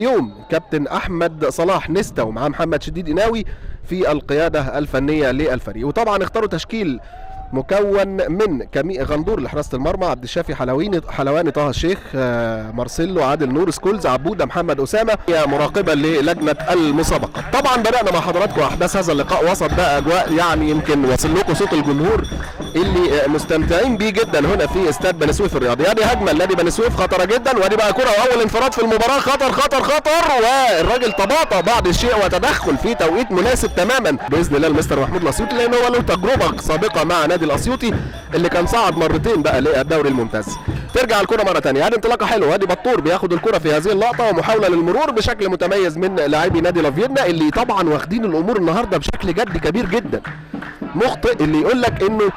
يوم كابتن احمد صلاح نستا ومعاه محمد شديد قناوي في القياده الفنيه للفريق. وطبعا اختاروا تشكيل مكون من غندور لحراسه المرمى، عبد الشافي حلواني، طه الشيخ، مارسيلو، عادل نور، سكولز، عبوده، محمد اسامه، مراقبا للجنه المسابقه. طبعا بدانا مع حضراتكم احداث هذا اللقاء وسط بقى اجواء يعني يمكن وصل لكم صوت الجمهور اللي مستمتعين بيه جدا هنا في استاد بني سويف الرياضي. ادي هجمه لنادي بني سويف خطره جدا، وادي بقى كره واول انفراد في المباراه، خطر خطر خطر، والراجل تباطأ بعض الشيء وتدخل في توقيت مناسب تماما باذن الله المستر محمود الاسيوطي، لان هو له تجربه سابقه مع نادي الاسيوطي اللي كان صعد مرتين بقى للدوري الممتاز. ترجع الكره مره ثانيه، ادي انطلاقه حلوه، ادي بطور بياخد الكره في هذه اللقطه ومحاوله للمرور بشكل متميز من لاعبي نادي لافيينا اللي طبعا واخدين الامور النهارده بشكل جد كبير جدا. مخطئ اللي يقول لك انه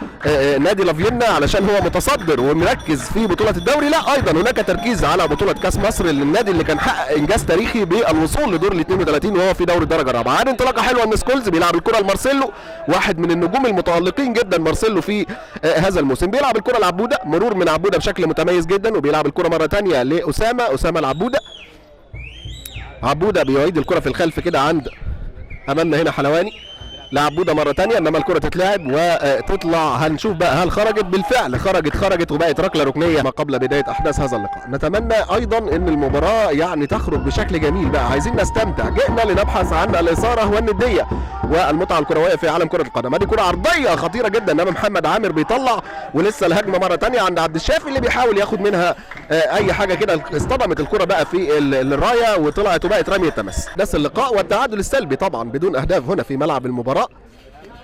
نادي لافيينا علشان هو متصدر ومركز في بطوله الدوري، لا، ايضا هناك تركيز على بطوله كاس مصر للنادي اللي كان حقق انجاز تاريخي بالوصول لدور ال 32 وهو في دوري الدرجه الرابعه. عاد انطلاقه حلوه من سكولز بيلعب الكره لمارسيلو، واحد من النجوم المتالقين جدا مارسيلو في هذا الموسم، بيلعب الكره لعبوده، مرور من عبوده بشكل متميز جدا، وبيلعب الكره مره ثانيه لاسامه لعبوده. عبوده بيعيد الكره في الخلف كده عند امامنا هنا حلواني لعبوده مره ثانيه، انما الكره تتلعب وتطلع. هنشوف بقى هل خرجت. بالفعل خرجت وبقت ركله ركنيه ما قبل بدايه احداث هذا اللقاء. نتمنى ايضا ان المباراه يعني تخرج بشكل جميل بقى، عايزين نستمتع، جئنا لنبحث عن الاثاره والنديه والمتعه الكرويه في عالم كره القدم. ادي كره عرضيه خطيره جدا، انما محمد عامر بيطلع، ولسه الهجمه مره ثانيه عند عبد الشافي اللي بيحاول ياخد منها اي حاجه كده. اصطدمت الكره بقى في الرايه وطلعت وبقت رميه تمس. ده اللقاء والتعادل السلبي طبعا بدون اهداف هنا في ملعب المباراه.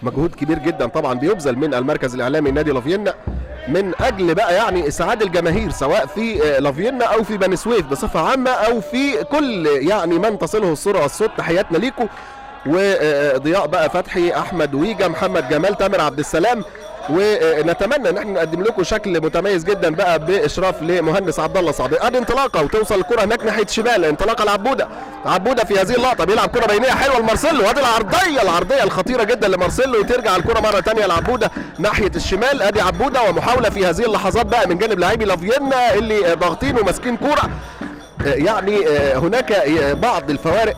مجهود كبير جدا طبعا بيبذل من المركز الاعلامي نادي لافيينا من اجل بقى يعني اسعاد الجماهير، سواء في لافيينا او في بني سويف بصفه عامه او في كل يعني من تصله الصوره والصوت. تحياتنا ليكم. وضياء بقى فتحي، احمد ويجا، محمد جمال، تامر عبد السلام، ونتمنى ان احنا نقدم لكم شكل متميز جدا بقى باشراف لمهندس عبد الله صابر. ادي انطلاقه وتوصل الكره هناك ناحيه شمال، انطلاقه لعبوده في هذه اللقطه بيلعب كره بينيه حلوه لمارسيلو، وادي العرضيه الخطيره جدا لمارسيلو، وترجع الكره مره ثانيه لعبوده ناحيه الشمال. ادي عبوده ومحاوله في هذه اللحظات بقى من جانب لاعبي لافيينا اللي ضاغطين وماسكين كوره. يعني هناك بعض الفوارق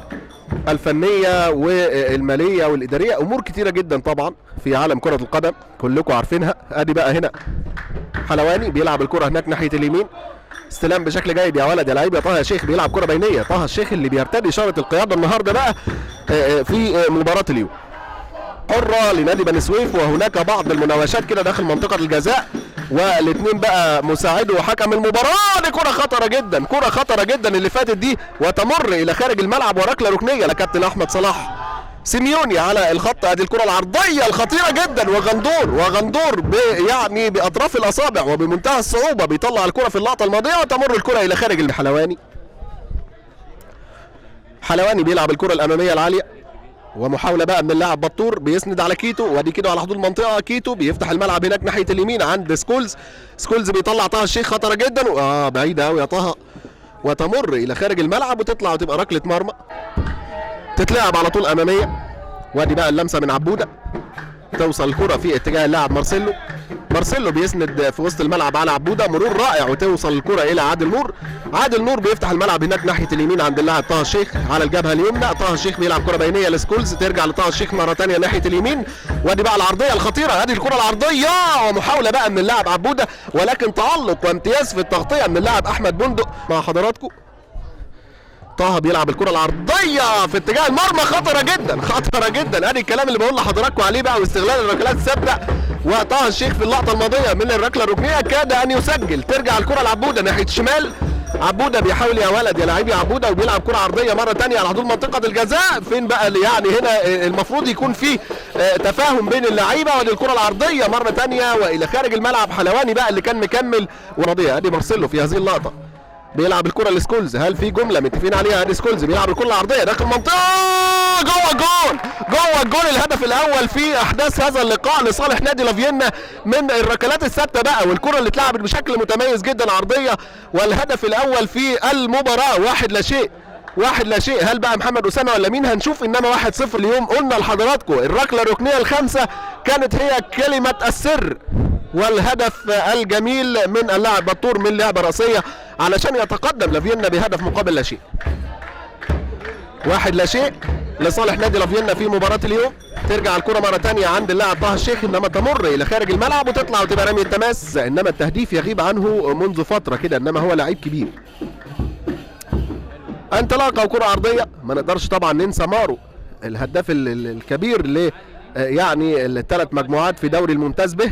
الفنيه والماليه والاداريه، امور كتيره جدا طبعا في عالم كره القدم كلكم عارفينها. ادي بقى هنا حلواني بيلعب الكره هناك ناحيه اليمين، استلام بشكل جيد يا ولد يا لعيب يا طه يا شيخ، بيلعب كره بينيه، طه الشيخ اللي بيرتدي اشاره القياده النهارده بقى في مباراه اليوم. حره لنادي بني سويف، وهناك بعض المناوشات كده داخل منطقه الجزاء، والاثنين بقى مساعد وحكم المباراه. دي كره خطره جدا اللي فاتت دي، وتمر الى خارج الملعب وركله ركنيه لكابتن احمد صلاح سيميوني على الخط. ادي الكره العرضيه الخطيره جدا، وغندور يعني باطراف الاصابع وبمنتهى الصعوبه بيطلع الكره في اللقطه الماضيه، وتمر الكره الى خارج حلواني بيلعب الكره الاماميه العاليه، ومحاوله بقى من اللاعب بطور بيسند على كيتو، وادي كده على حدود المنطقه. كيتو بيفتح الملعب هناك ناحيه اليمين عند سكولز بيطلع طه الشيخ خطره جدا، بعيده قوي يا طه، وتمر الى خارج الملعب وتطلع وتبقى ركله مرمى تتلعب على طول اماميه. وادي بقى اللمسه من عبوده، توصل الكره في اتجاه اللاعب مارسيلو بيسند في وسط الملعب على عبوده، مرور رائع وتوصل الكره الى عادل نور بيفتح الملعب هناك ناحيه اليمين عند اللاعب طه الشيخ على الجبهه اليمنى. طه الشيخ بيلعب كره بينيه لسكولز، ترجع لطه الشيخ مره ثانيه ناحيه اليمين، وادي بقى العرضيه الخطيره. ادي الكره العرضيه ومحاوله بقى من اللاعب عبوده، ولكن تالق وامتياز في التغطيه من اللاعب احمد بندق مع حضراتكم. طه بيلعب الكره العرضيه في اتجاه المرمى، خطره جدا. ادي الكلام اللي بقول لحضراتكم عليه بقى، واستغلال الركلات الثابته. وطه الشيخ في اللقطه الماضيه من الركله الركنيه كاد ان يسجل. ترجع الكره لعبوده ناحيه الشمال، عبوده بيحاول يا ولد يا لعيب يا عبوده، وبيلعب كره عرضيه مره ثانيه على حدود منطقه الجزاء. فين بقى اللي يعني هنا المفروض يكون في تفاهم بين اللعيبه. وادي الكره العرضيه مره ثانيه والى خارج الملعب. حلواني بقى اللي كان مكمل وراضيه. ادي مارسيلو في هذه اللقطه بيلعب الكره لسكولز، هل في جمله متفقين عليها؟ ادي سكولز بيلعب الكره العرضيه داخل المنطقه، جوه الجول الهدف الاول في احداث هذا اللقاء لصالح نادي لافيينا من الركلات الثابته بقى، والكره اللي اتلعبت بشكل متميز جدا عرضيه، والهدف الاول في المباراه. 1-0. هل بقى محمد اسامه ولا مين؟ هنشوف. انما 1-0 اليوم. قلنا لحضراتكم الركله الركنيه الخامسه كانت هي كلمه السر، والهدف الجميل من اللاعب بطور من لعبه راسيه علشان يتقدم لافيينا بهدف مقابل لا شيء. 1 لا شيء لصالح نادي لافيينا في مباراة اليوم. ترجع الكرة مرة تانية عند اللاعب طه الشيخ، انما تمر الى خارج الملعب وتطلع وتبقى رمي التماس، انما التهديف يغيب عنه منذ فترة كده، انما هو لعيب كبير. انطلاقة وكرة عرضية، ما نقدرش طبعا ننسى مارو الهداف الكبير ل يعني ال3 مجموعات في دوري الممتاز به،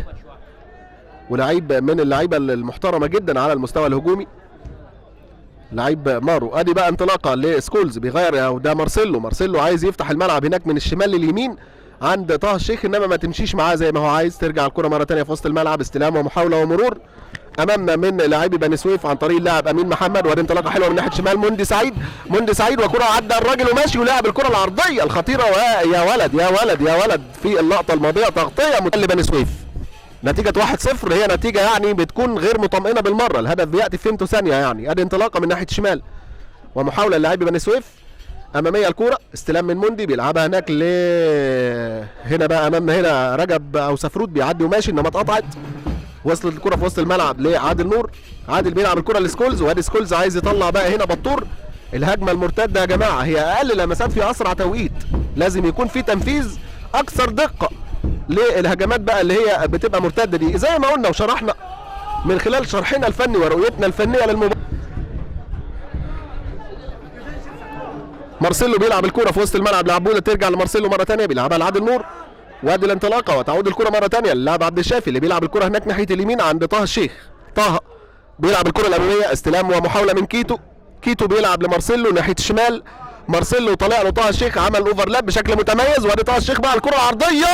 ولعيب من اللعيبة المحترمة جدا على المستوى الهجومي لعيب مارو. ادي بقى انطلاقه لسكولز بيغير، او ده مارسيلو عايز يفتح الملعب هناك من الشمال لليمين عند طه الشيخ، انما ما تمشيش معاه زي ما هو عايز. ترجع الكره مره ثانيه في وسط الملعب، استلام ومحاوله ومرور امامنا من لاعبي بني سويف عن طريق اللاعب امين محمد، وادي انطلاقه حلوه من ناحيه شمال موندي سعيد وكره عدى الراجل وماشي ولاعب الكره العرضيه الخطيره، ويا ولد في اللقطه الماضيه تغطيه لبني سويف. نتيجة 1-0 هي نتيجة يعني بتكون غير مطمئنة بالمرة، الهدف بيأتي في فيمتو ثانية يعني. ادي انطلاقة من ناحية الشمال ومحاولة للاعبي بني سويف، أمامية الكورة، استلام من موندي بيلعبها هناك هنا بقى أمامنا هنا رجب أو سفروت بيعدي وماشي، إنما اتقطعت. وصلت الكرة في وسط الملعب لعادل نور، عادل بيلعب الكرة لسكولز، وادي سكولز عايز يطلع بقى هنا بطور. الهجمة المرتدة يا جماعة هي أقل لمسات في أسرع توقيت، لازم يكون في تنفيذ أكثر دقة للهجمات بقى اللي هي بتبقى مرتده دي، زي ما قلنا وشرحنا من خلال شرحنا الفني ورؤيتنا الفنيه للمباراه. مارسيلو بيلعب الكره في وسط الملعب لعبوده، ترجع لمارسيلو مره ثانيه بيلعبها لعادل نور، وادي الانطلاقه وتعود الكره مره ثانيه للاعب عبد الشافي اللي بيلعب الكره هناك ناحيه اليمين عند طه الشيخ. طه بيلعب الكره الاماميه، استلام ومحاوله من كيتو بيلعب لمارسيلو ناحيه الشمال، مارسيلو طالع له طه الشيخ عمل اوفرلاب بشكل متميز، وادي طه الشيخ بقى الكره العرضيه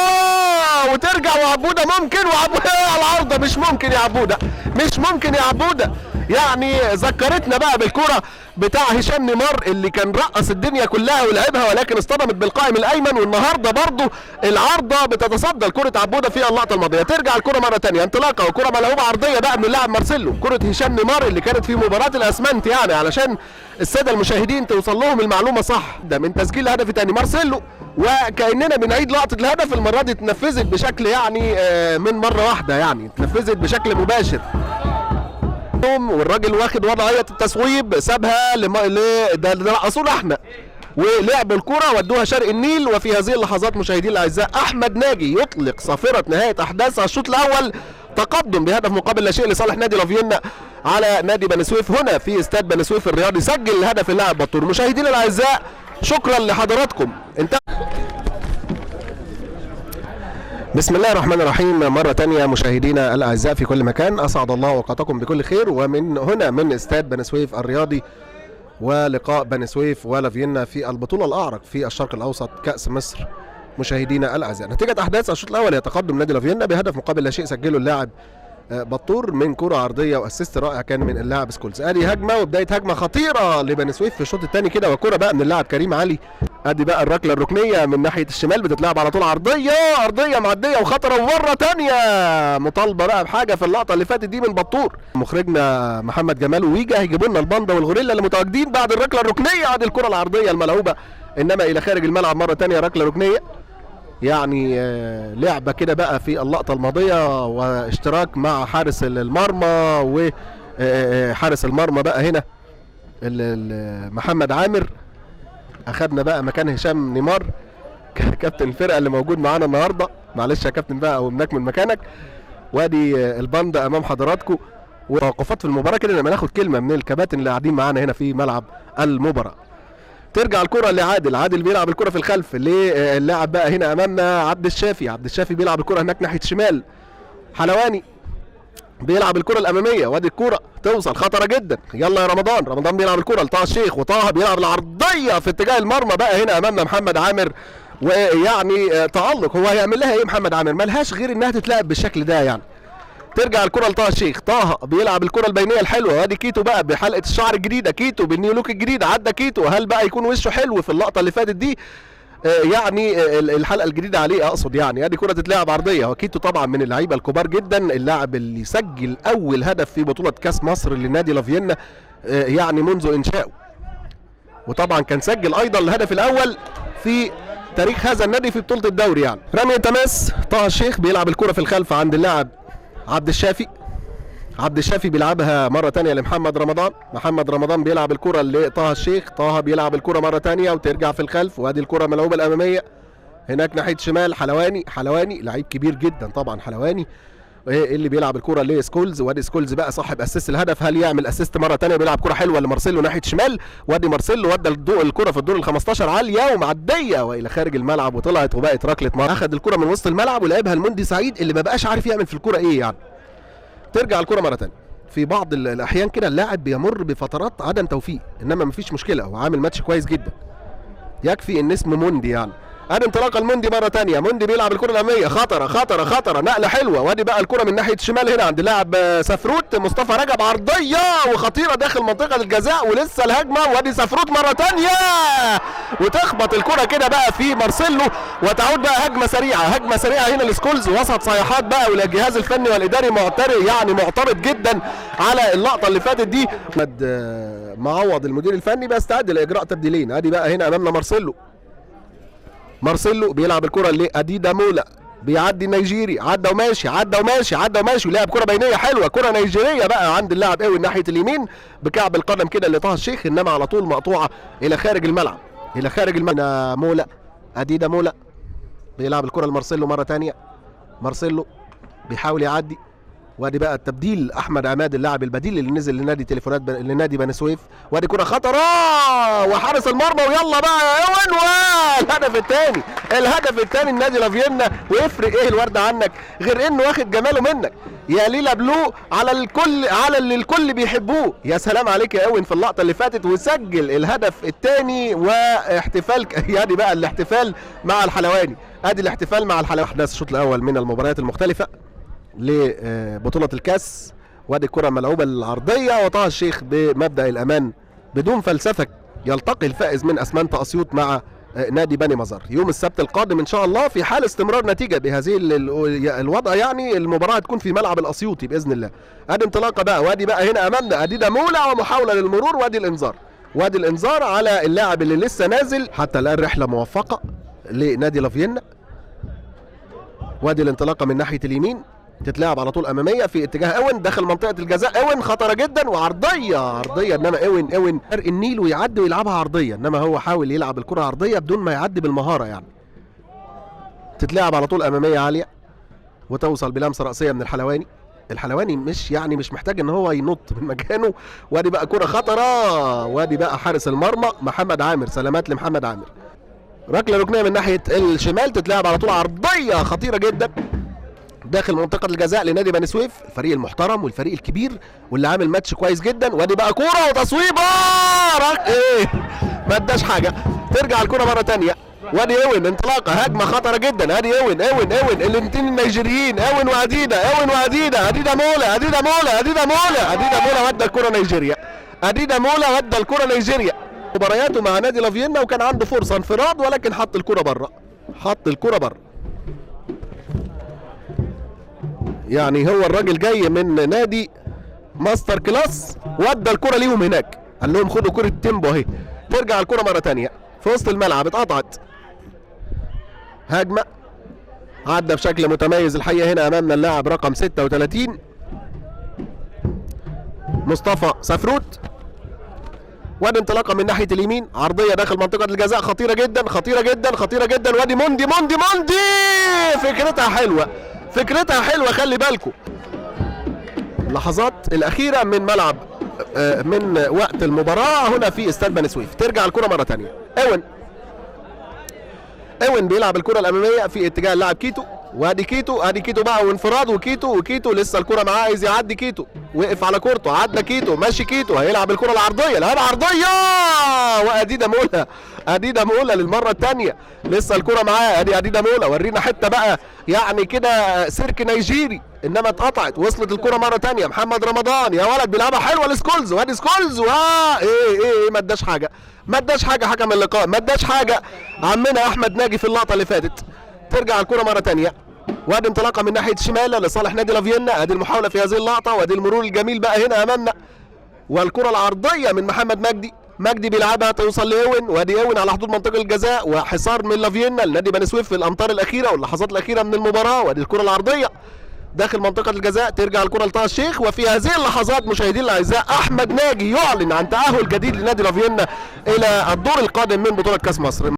وترجع وعبوده ممكن، وعبوده على العارضه مش ممكن يا عبوده يعني ذكرتنا بقى بالكره بتاع هشام نيمار اللي كان رقص الدنيا كلها ولعبها، ولكن اصطدمت بالقائم الايمن. والنهارده برضو العارضه بتتصدى لكره عبوده في اللقطه الماضيه. ترجع الكره مره ثانيه انطلاقه وكره ملعوبه عرضيه بقى من اللاعب مارسيلو، كره هشام نيمار اللي كانت في مباراه الاسمنت يعني علشان الساده المشاهدين توصل لهم المعلومه صح، ده من تسجيل هدف ثاني مارسيلو، وكاننا بنعيد لقطه الهدف. المره دي اتنفذت بشكل يعني من مره واحده، يعني اتنفذت بشكل مباشر، والراجل واخد وضعيه التصويب سابها ده رقصونا احنا ولعب الكره ودوها شرق النيل. وفي هذه اللحظات مشاهدينا الاعزاء احمد ناجي يطلق صافره نهايه احداث الشوط الاول، تقدم بهدف مقابل لا شيء لصالح نادي لافيينا على نادي بني سويف هنا في استاد بني سويف الرياضي. سجل الهدف اللاعب بطور. مشاهدينا الاعزاء شكرا لحضراتكم. بسم الله الرحمن الرحيم. مرة تانية مشاهدينا الأعزاء في كل مكان، أسعد الله أوقاتكم بكل خير، ومن هنا من استاد بني سويف الرياضي ولقاء بني سويف ولافيينا في البطولة الأعرق في الشرق الأوسط كأس مصر. مشاهدينا الأعزاء نتيجة أحداث الشوط الأول يتقدم نادي لافيينا بهدف مقابل لا شيء، سجله اللاعب بطور من كرة عرضية واسيست رائع كان من اللاعب سكولز. ادي هجمة وبداية هجمة خطيرة لبني سويف في الشوط الثاني كده، وكرة بقى من اللاعب كريم علي. ادي بقى الركلة الركنية من ناحية الشمال بتتلعب على طول عرضية معدية وخطرة، ومرة تانية مطالبة بقى بحاجة في اللقطة اللي فاتت دي من بطور. مخرجنا محمد جمال ويجا هيجيبوا لنا الباندا والغوريلا اللي متواجدين بعد الركلة الركنية. ادي الكرة العرضية الملعوبة انما الى خارج الملعب مرة تانية، ركلة ركنية يعني لعبة كده بقى في اللقطة الماضية واشتراك مع حارس المرمى، وحارس المرمى بقى هنا محمد عامر اخدنا بقى مكان هشام نيمار كابتن الفرقة اللي موجود معانا النهاردة. معلش يا كابتن بقى او من مكانك. وادي الباندا امام حضراتكم. وتوقفات في المباراة كده لما ناخد كلمة من الكباتن اللي قاعدين معانا هنا في ملعب المباراة. ترجع الكرة لعادل بيلعب الكرة في الخلف للاعب بقى هنا امامنا عبد الشافي بيلعب الكرة هناك ناحية الشمال. حلواني بيلعب الكرة الامامية، وادي الكرة توصل خطرة جدا. يلا يا رمضان بيلعب الكرة لطه الشيخ، وطه بيلعب العرضية في اتجاه المرمى بقى هنا امامنا محمد عامر. ويعني تألق، هو هيعمل لها ايه محمد عامر؟ ملهاش غير انها تتلعب بالشكل ده يعني. ترجع الكرة لطه الشيخ، طه بيلعب الكرة البينية الحلوة، وادي كيتو بقى بحلقة الشعر الجديدة، كيتو بالنيو لوك الجديد، عدى كيتو. هل بقى يكون وشه حلو في اللقطة اللي فاتت دي؟ يعني الحلقة الجديدة عليه اقصد يعني. ادي كرة تتلعب عرضية، وكيتو طبعا من اللعيبة الكبار جدا، اللاعب اللي سجل اول هدف في بطولة كاس مصر لنادي لافيينا يعني منذ انشائه، وطبعا كان سجل ايضا الهدف الاول في تاريخ هذا النادي في بطولة الدوري يعني. رمي تماس، طه الشيخ بيلعب الكرة في الخلف عند اللاعب عبد الشافي. عبد الشافي بيلعبها مره ثانيه لمحمد رمضان. محمد رمضان بيلعب الكره لطه الشيخ. طه بيلعب الكره مره ثانيه وترجع في الخلف، وادي الكره ملعوبه الاماميه هناك ناحيه شمال. حلواني لعيب كبير جدا طبعا حلواني اللي بيلعب الكره لسكولز. وادي سكولز بقى صاحب اسيست الهدف، هل يعمل اسيست مره ثانيه؟ بيلعب كره حلوه لمارسيلو ناحيه شمال، وادي مارسيلو ودى الكره في الدور ال15 عاليه ومعديه والى خارج الملعب وطلعت وبقت ركله مرمى. اخذ الكره من وسط الملعب ولعبها لمندي سعيد اللي ما بقاش عارف يعمل في الكره ايه يعني. ترجع الكره مره ثانيه. في بعض الاحيان كده اللاعب بيمر بفترات عدم توفيق، انما مفيش مشكله، هو عامل ماتش كويس جدا، يكفي ان اسمه موندي يعني. ادي انطلاقه الموندي مره ثانيه. موندي بيلعب الكره الاماميه، خطره نقله حلوه، وادي بقى الكره من ناحيه الشمال هنا عند اللاعب سفروت. مصطفى رجب عرضيه وخطيره داخل منطقه الجزاء، ولسه الهجمه، وادي سفروت مره ثانيه وتخبط الكره كده بقى في مارسيلو، وتعود بقى هجمه سريعه هنا لسكولز. وسط صيحات بقى، والجهاز الفني والاداري معترض جدا على اللقطه اللي فاتت دي. احمد معوض المدير الفني بيستعد لاجراء تبديلين. ادي بقى هنا امامنا مارسيلو بيلعب الكره لاديدا مولا، بيعدي النيجيري، عدى وماشي ولعب كره بينيه حلوه، كره نيجيريه بقى عند اللاعب قوي ناحيه اليمين بكعب القدم كده لطه الشيخ، انما على طول مقطوعه الى خارج الملعب. مولا، اديدا مولا بيلعب الكره لمارسيلو مره ثانيه. مارسيلو بيحاول يعدي، وادي بقى التبديل احمد عماد اللاعب البديل اللي نزل لنادي بني سويف. وادي كره خطره وحارس المرمى، ويلا بقى يا ايوان، الهدف الثاني النادي لافيينا. ويفرق ايه الورد عنك غير انه واخد جماله منك يا ليلا بلو على اللي الكل بيحبوه. يا سلام عليك يا اوين في اللقطه اللي فاتت، وسجل الهدف الثاني واحتفال يعني بقى الاحتفال مع الحلواني. ادي الاحتفال مع الحلواني. احداث الشوط الاول من المباريات المختلفه لبطولة الكاس. وادي الكرة ملعوبة العرضية، وطه الشيخ بمبدأ الأمان بدون فلسفة يلتقي الفائز من أسمنت أسيوط مع نادي بني مزار يوم السبت القادم إن شاء الله. في حال استمرار نتيجة بهذه الوضع يعني المباراة تكون في ملعب الأسيوطي بإذن الله. ادي انطلاقة بقى، وادي بقى هنا أمامنا اديدا مولا ومحاولة للمرور، وادي الإنذار على اللاعب اللي لسه نازل. حتى الآن رحلة موفقة لنادي لافيينا. وادي الانطلاقة من ناحية اليمين، تتلعب على طول اماميه في اتجاه اوين داخل منطقه الجزاء. اوين خطره جدا وعرضيه، انما اوين فرق النيل ويعدي ويلعبها عرضيه، انما هو حاول يلعب الكره عرضيه بدون ما يعدي بالمهاره يعني. تتلعب على طول اماميه عاليه وتوصل بلمسه راسيه من الحلواني مش محتاج ان هو ينط من مكانه. وادي بقى كره خطره، وادي بقى حارس المرمى محمد عامر. سلامات لمحمد عامر. ركله ركنيه من ناحيه الشمال، تتلعب على طول عرضيه خطيره جدا داخل منطقة الجزاء لنادي بني سويف، الفريق المحترم والفريق الكبير واللي عامل ماتش كويس جدا. وادي بقى كورة وتصويبة ما اداش حاجة. ترجع الكورة مرة تانية، وادي اوين انطلاقة هجمة خطرة جدا. ادي اوين الاثنين النيجيريين، اوين واديدا مولا ودى الكورة نيجيريا. ودى الكورة نيجيريا مبارياته مع نادي لافيينا، وكان عنده فرصة انفراد ولكن حط الكورة بره. يعني هو الراجل جاي من نادي ماستر كلاس، ودى الكرة ليهم هناك، قال لهم خدوا كرة تيمبو اهي. ترجع الكرة مرة تانية في وسط الملعب، اتقطعت هجمة، عدى بشكل متميز الحقيقة. هنا امامنا اللاعب رقم 36 مصطفى سفروت. وادي انطلاقة من ناحية اليمين، عرضية داخل منطقة الجزاء خطيرة جدا. وادي موندي فكرتها حلوة خلي بالكم. اللحظات الأخيرة من وقت المباراة هنا في استاد بني سويف. ترجع الكرة مرة تانية. اوين بيلعب الكرة الأمامية في اتجاه اللاعب كيتو. وادي كيتو بقى وانفراد، وكيتو لسه الكرة معاه، عايز يعدي كيتو، وقف على كورته، عدى كيتو، ماشي كيتو، هيلعب الكرة العرضية، لعبها عرضية، واديدا مولا للمرة الثانية، لسه الكرة معاه. اديدا مولا ورينا حتة بقى يعني كده سيرك نيجيري، انما اتقطعت. وصلت الكرة مرة ثانية، محمد رمضان يا ولد بيلعبها حلوة لسكولز، وادي سكولز ما اداش حاجة حكم اللقاء، ما اداش حاجة عمنا احمد ناجي في اللقطة اللي فاتت. ترجع الكرة مرة تانية، وادي انطلاقة من ناحية الشمال لصالح نادي لافيينا. ادي المحاولة في هذه اللقطة، وادي المرور الجميل بقى هنا امامنا، والكرة العرضية من محمد مجدي بيلعبها توصل لاوين. وادي اوين على حدود منطقة الجزاء، وحصار من لافيينا لنادي بني سويف في الامتار الأخيرة واللحظات الأخيرة من المباراة. وادي الكرة العرضية، داخل منطقه الجزاء، ترجع الكره لطه الشيخ. وفي هذه اللحظات مشاهدينا الاعزاء احمد ناجي يعلن عن تاهل جديد لنادي لافيينا الى الدور القادم من بطوله كاس مصر.